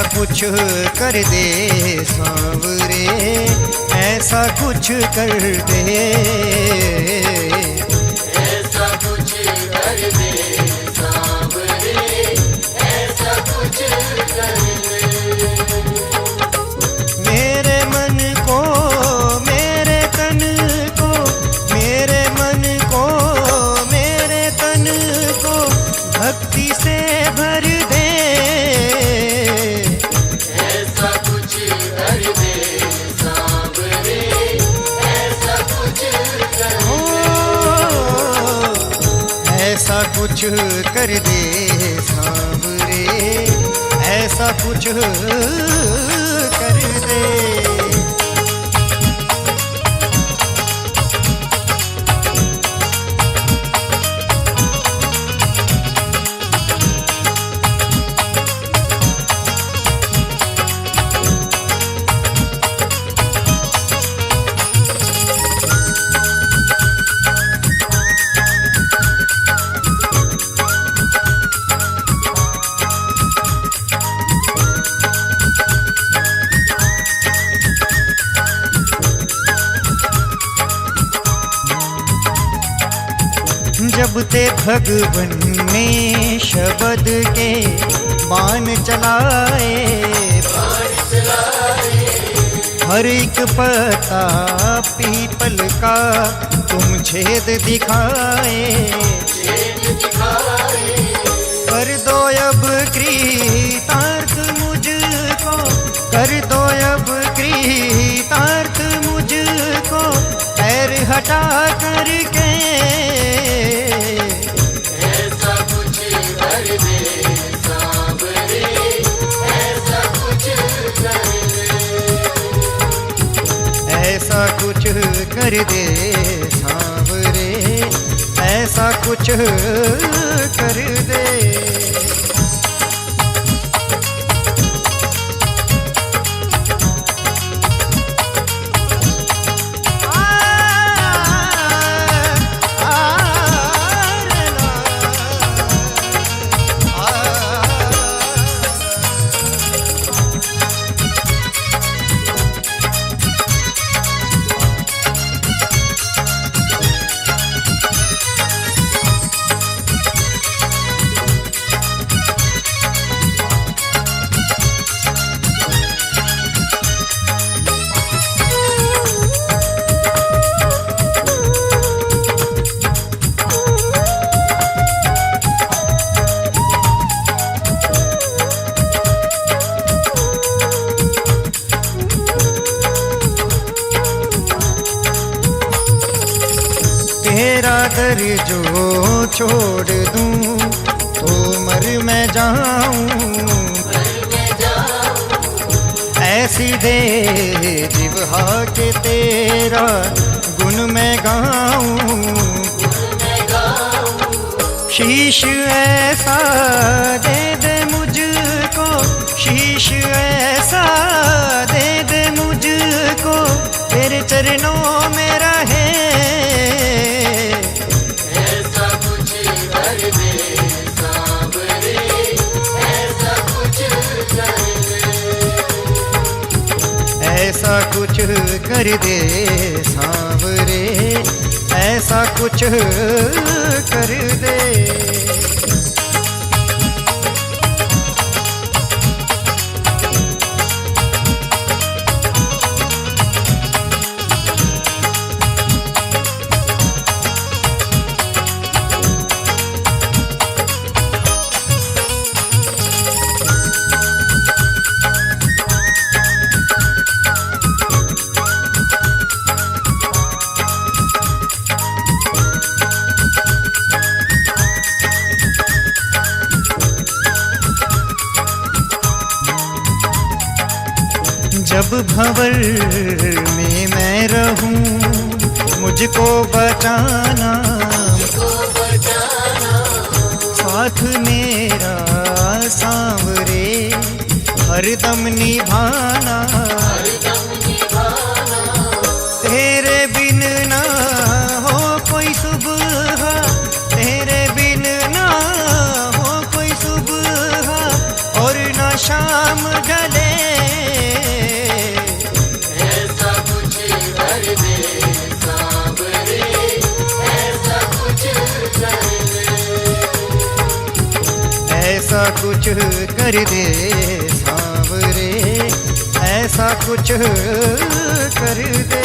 कुछ कर दे सांवरे, ऐसा कुछ कर दे, ऐसा कुछ कर दे सांवरे, ऐसा कुछ कर दे। मेरे मन को, मेरे तन को, मेरे मन को, मेरे तन को भक्ति से भर दे, ऐसा कुछ कर दे सांवरे, ऐसा कुछ कर दे। ऐसा कुछ कर दे सांवरे, ऐसा कुछ कर दे। जब ते भगवन ने शब्द के बाण चलाए, हर एक पत्ता पीपल का तुम छेद दिखाए, कर दो अब कृतार्थ मुझको, कर दो अब कृतार्थ मुझको, पैर हटा करके, ऐसा कुछ कर दे सांवरे, ऐसा कुछ कर दे। ऐसा कुछ कर दे सांवरे, ऐसा कुछ कर दे। तेरा दर जो छोड़ दूं तो मर मैं जाऊं, ऐसी दे जिह्वा के तेरा गुण मैं गाऊं, शीश ऐसा दे दे मुझको, शीश ऐसा दे दे मुझको, तेरे चरणों में रहे, ऐसा कुछ कर दे सांवरे, ऐसा कुछ कर दे। ऐसा कुछ कर दे सांवरे, ऐसा कुछ कर दे। जब भंवर में मैं रहूं मुझको बचाना, साथ मेरा सांवरे हरदम निभाना, तेरे बिन ना हो कोई सुबह, तेरे बिन ना हो कोई सुबह, और ना शाम ऐसा कुछ कर दे सांवरे, ऐसा कुछ कर दे।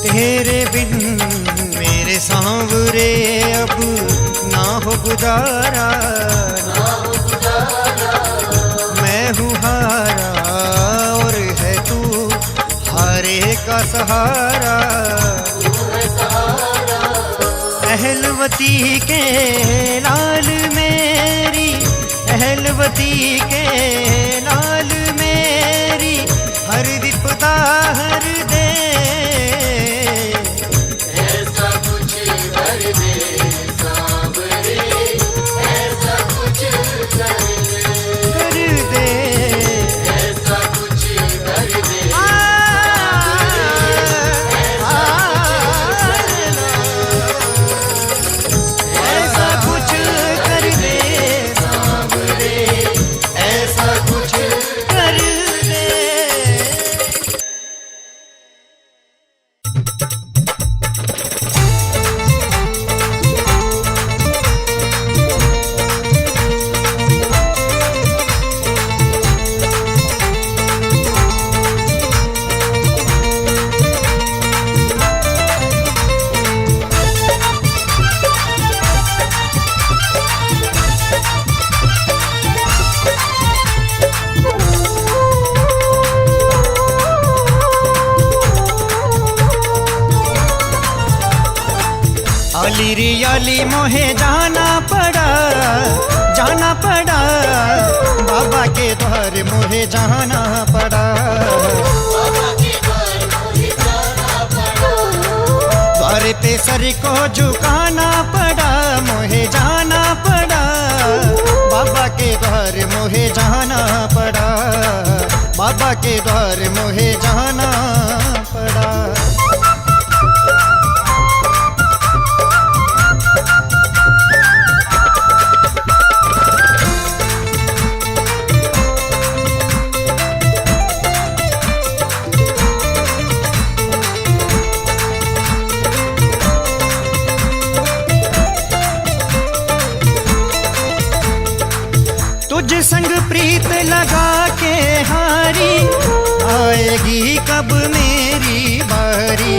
तेरे बिन मेरे सांवरे अब ना हो गुजारा, मैं हूँ हारा और है तू हारे का सहारा। अहलवती के लाल मेरी, अहलवती के लाल मेरी हर विपदा हर दे। ऐसा कुछ कर दे सांवरे, ऐसा कुछ कर दे, ऐसा कुछ कर दे। ऐसा कुछ कर दे सांवरे, ऐसा कुछ कर दे। आली रे आली मोहे जाना पड़ा, जाना पड़ा बाबा के द्वार मोहे जाना पड़ा। बाबा के द्वार मुझे जाना पड़ा, द्वार पे सर को झुकाना पड़ा, मोहे जाना पड़ा बाबा के द्वार मोहे जाना पड़ा, बाबा के द्वार मोहे जाना पड़ा। तुझ संग प्रीत लगा के हारी, आएगी कब मेरी बारी।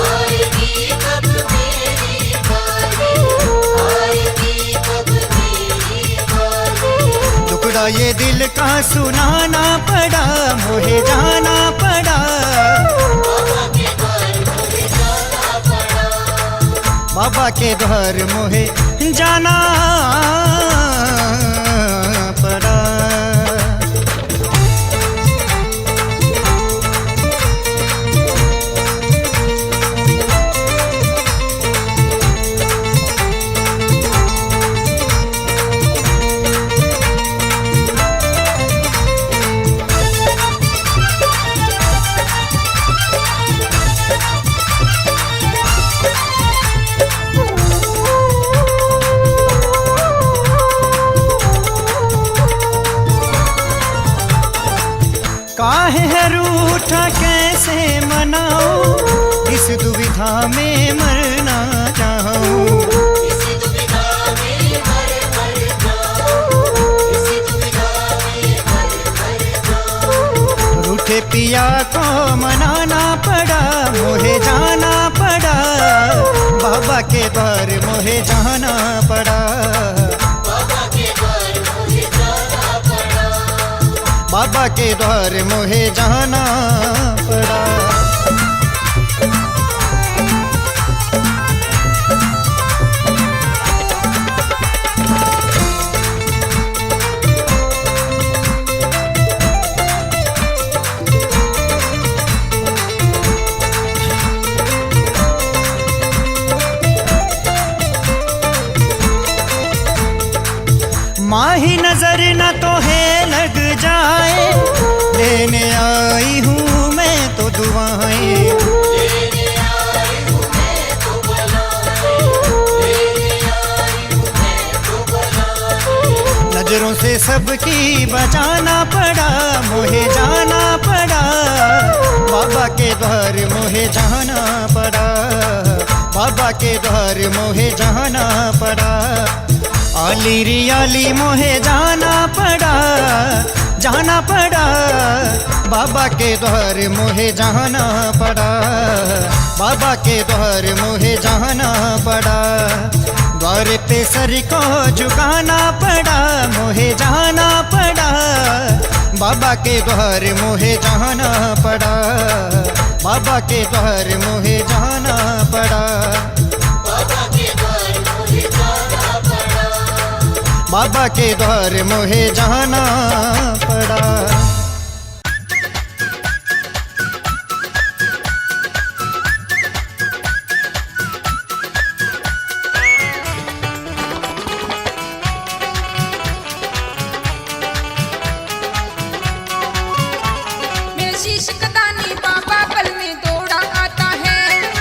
आएगी कब मेरी बारी, आएगी कब मेरी बारी। टुकड़ा ये दिल का सुनाना पड़ा, मोहे जाना पड़ा बाबा के द्वार मुझे जाना पड़ा, बाबा के द्वार मोहे जाना पड़ा। काहे है रूठा कैसे मनाऊं, इस दुविधा में मरना चाहूं। इसी दुविधा में मर जाऊं, इसी दुविधा में मर जाऊं। रूठे पिया को मनाना पड़ा, मोहे जाना पड़ा बाबा के द्वार मोहे जाना पड़ा, बाबा के द्वार मुझे जाना पड़ा, बाबा के द्वार मोहे जाना पड़ा। माही नजर न तो है लग जाए, लेने आई हूँ मैं तो दुआएं। लेने आई हूँ मैं तो बुलाए, लेने आई हूँ मैं तो बुलाए। नजरों से सबकी बचाना पड़ा, मोहे जाना पड़ा, बाबा के द्वार मोहे जाना पड़ा, बाबा के द्वार मोहे जाना पड़ा। आली रियाली मोहे जाना पड़ा, जाना पड़ा, बाबा के द्वार मोहे जाना पड़ा, बाबा के द्वार मोहे जाना पड़ा। द्वार पे सर को झुकाना पड़ा, मोहे जाना पड़ा, बाबा के द्वार मोहे जाना पड़ा, बाबा के द्वार मोहे जाना पड़ा, बाबा के द्वार मोहे जाना पड़ा। बाबा के द्वार मोहे जाना पड़ा। मेरे शीश कदानी बाबा पल में दौड़ा आता है,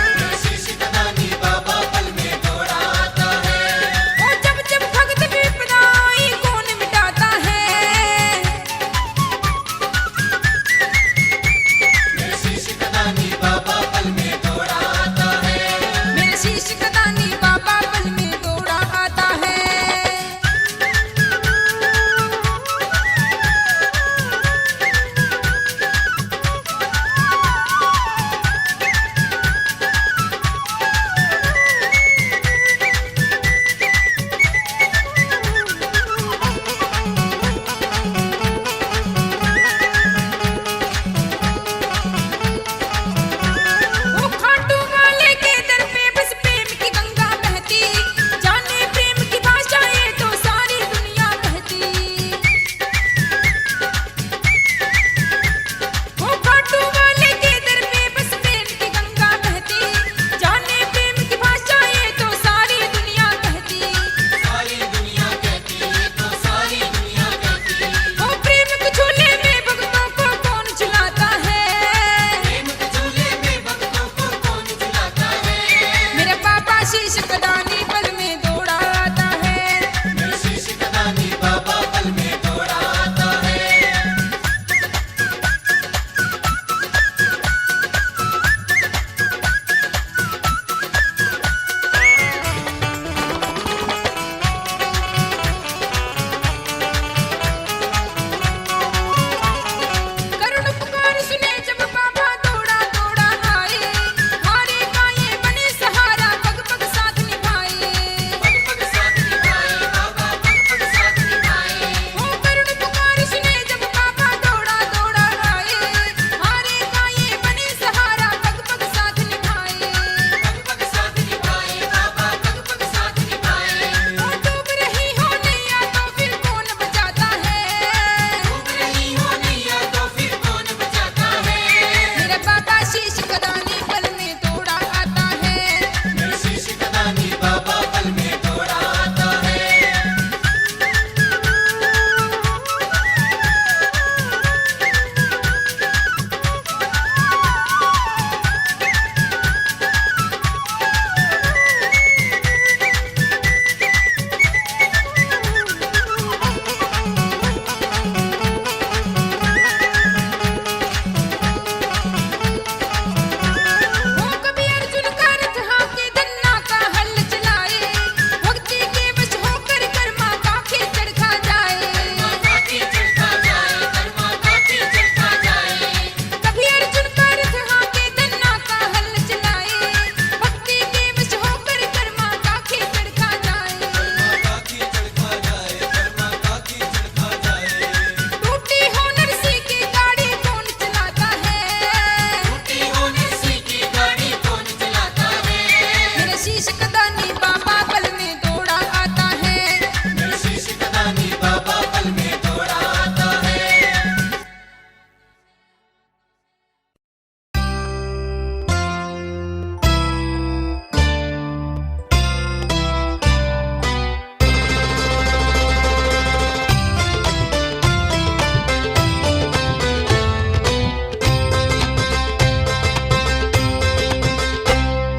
मेरे शीश कदानी बाबा पल में दौड़ा आता है। और जब जब भक्त विपदा आई कौन मिटाता है। मेरे शीश कदानी बाबा पल में दौड़ा आता है। मेरे शीश कदानी बाबा पल में दौड़ा आता है।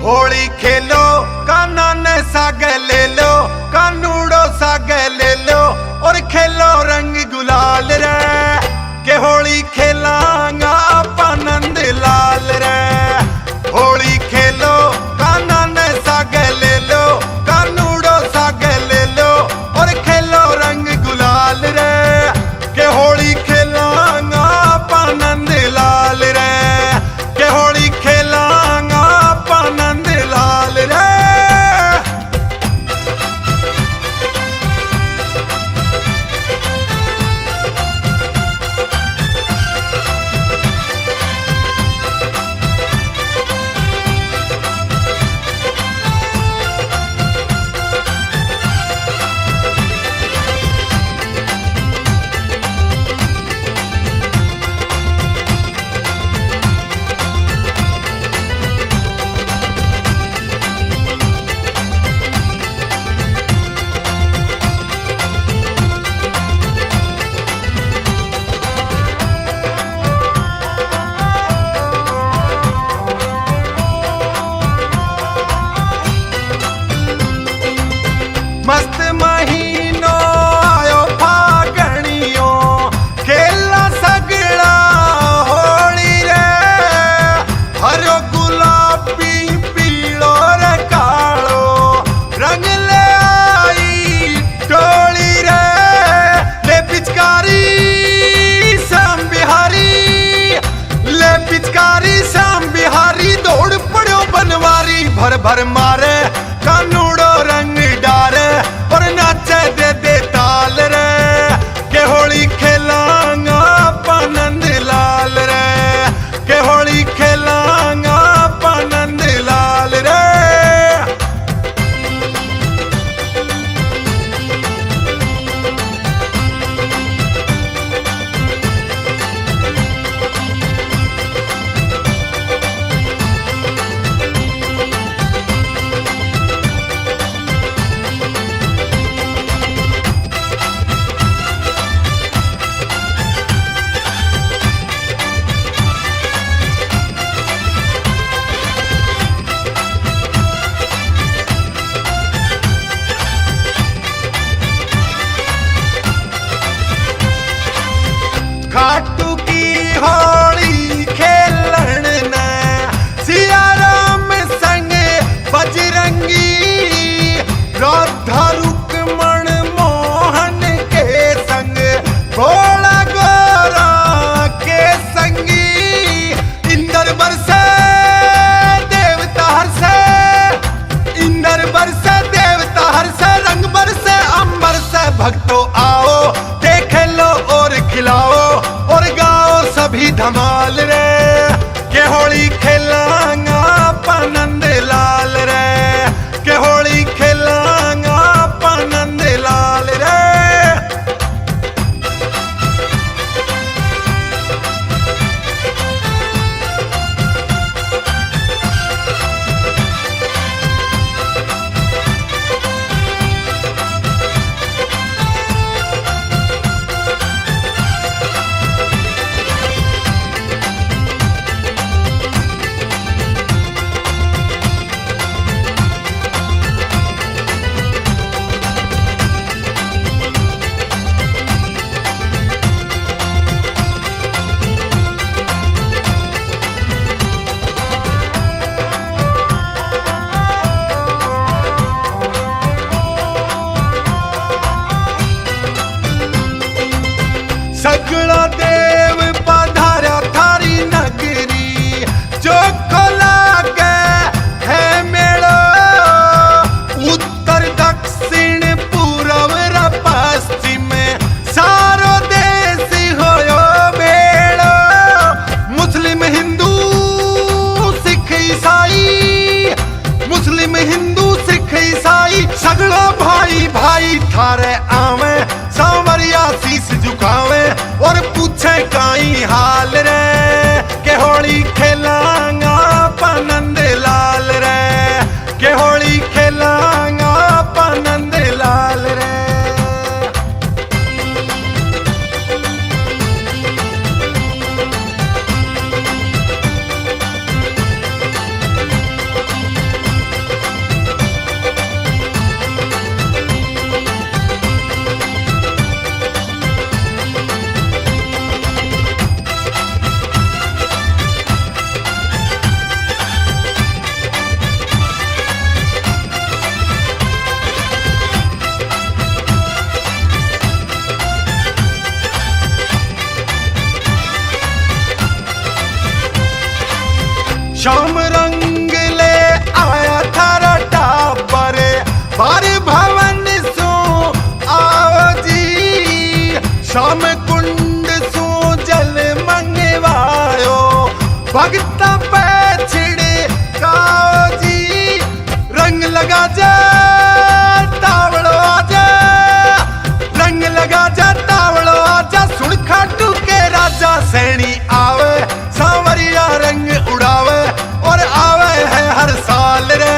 होली खेलो काना ने साग ले लो, कानूड़ो साग ले लो और खेलो रंग गुलाल रे, के होली खेलांगा आपा नंद लाल रे। होली खेलो काना ने साग ले लो, कानूड़ो साग ले लो और खेलो रंग गुलाल रे, के होली खेलांगा आपा नंद लाल रे, के होली खेलांगा आपा नंद लाल रे। मस्त महीनो आयो फागणियो, खेला सगड़ा होली रे, हरो गुलाबी पीलो रे कालो रंग ले आई टोली रे, ले पिचकारी श्याम बिहारी, ले पिचकारी श्याम बिहारी, दौड़ पड़ो बनवारी भर भर मारे कानूड़ो रंग डारे और नाचे दे दे ताल रे, के होली खेलांगा आपा नंद लाल रे, के होली खेलांगा आपा नंद लाल रे। शाम रंग ले आया थारा टाबर बार भवन सो आओ जी शाम कुंड सो जल मंगवायो भगत पे छिड़े काओ जी रंग लगा जा तावड़ो आजा रंग लगा जा तावड़ो आजा सुन खाटू के राजा सैनी आवे सांवरिया रंग उड़ावे और आवे है हर साल रे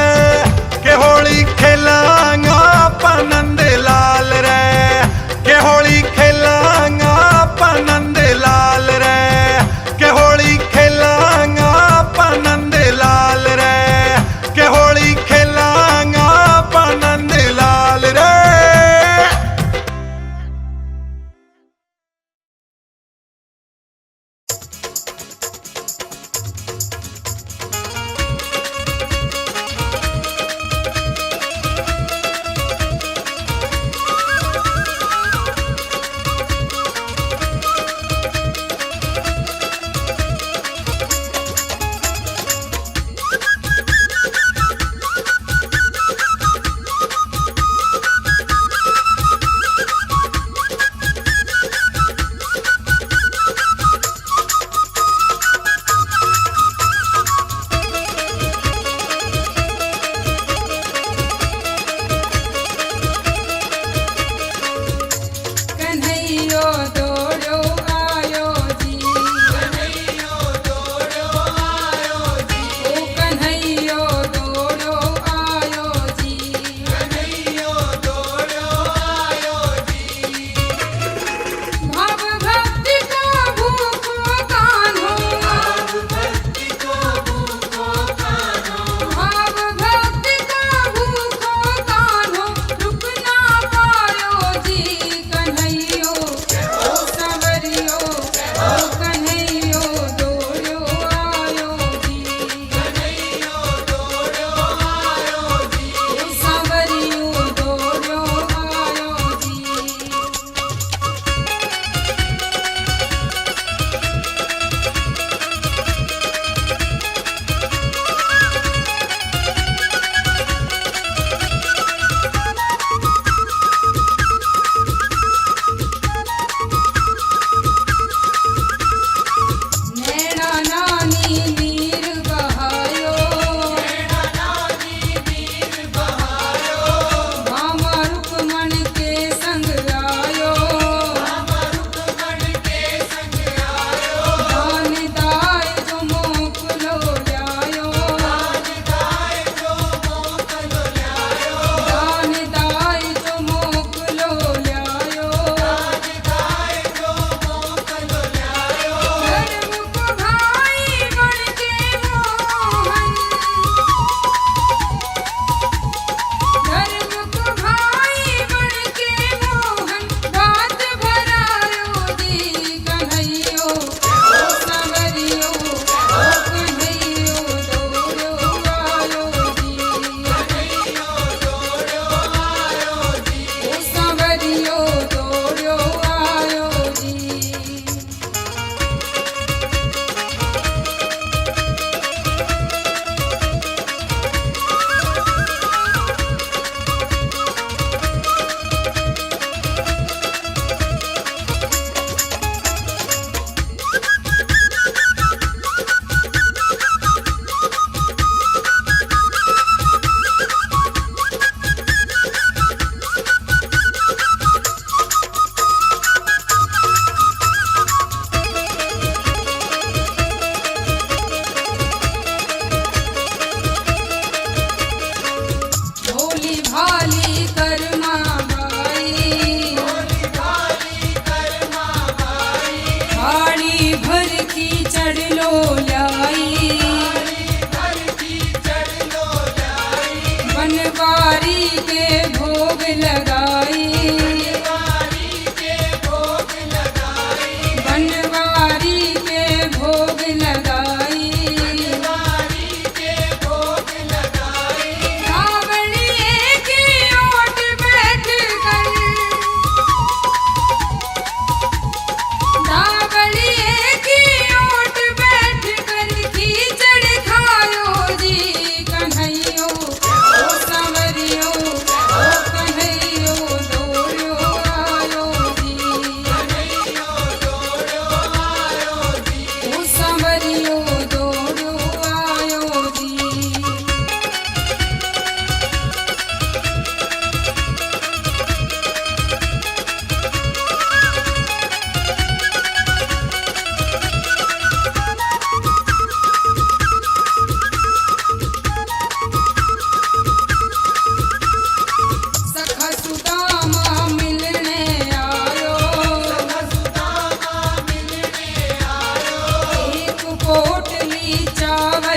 के होली खेलांगा पनंद लाल रे के होली खेलांगा पनंद लाल रे के होली खेलांगा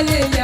ले